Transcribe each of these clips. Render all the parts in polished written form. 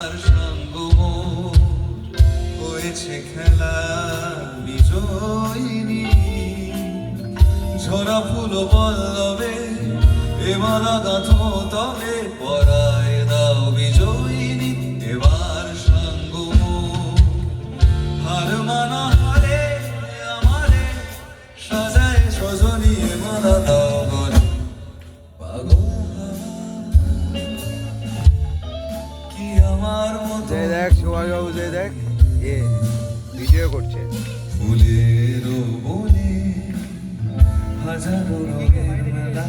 সঙ্গ হয়েছে খেলা বিজয়িনী, ঝরা ফুল পল্লবে এ মালা গাঁথো তবে পরায় দাও বিজয়িনী। এবার সঙ্গ হার মানা হারে আমারে সাজায় সজনী এ মালা দাও গলে পাগল কি আমার মতো। দেখ সুভাষবাবু, দেখ এ ভিডিও করছে। ফুলের বনে হাজারো রঙের মেলা,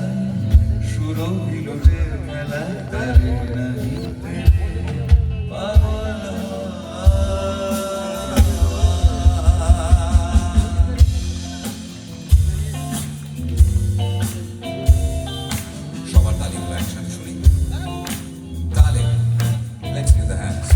সুরভিল যে খেলা তারে নাহিতে পাগল সবার তালিগুলো একসাথে শুনি। তালে লেটস গিভ দ্য হ্যান্ডস।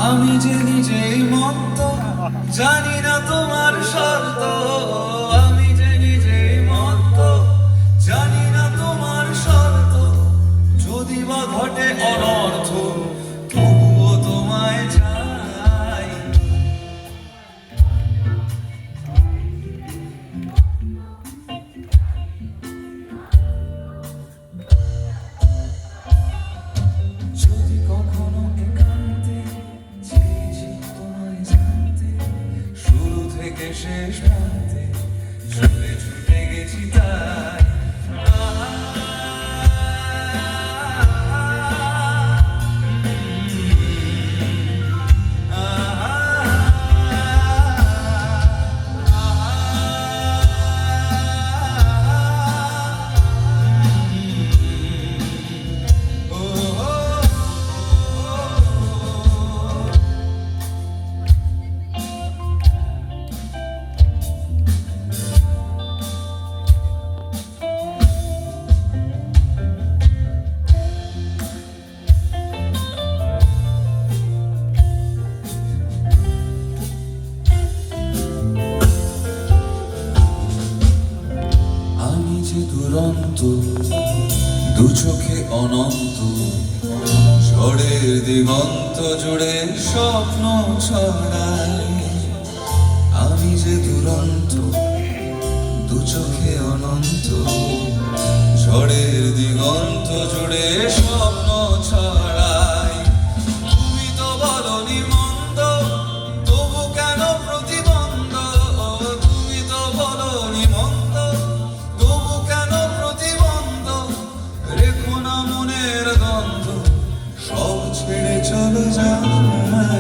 আমি যে নিজেই মত্ত, জানি না তোমার শর্ত। আমি যে নিজেই মত্ত, জানি না তোমার শর্ত। যদি বা ঘটে অনর্থ, তবুও তোমায় চাই। যদি কখনো একান্তে চেয়েছি তোমায় জানতে, শুরু থেকে শেষ প্রান্তে ছুটে ছুটে গেছি তাই। আমি যে দুরন্ত, দু চোখে অনন্ত, ঝড়ের দিগন্ত জুড়ে স্বপ্ন ছড়াই। আমি যে দুরন্ত, দু চোখে অনন্ত, ঝড়ের দিগন্ত জুড়ে স্বপ্ন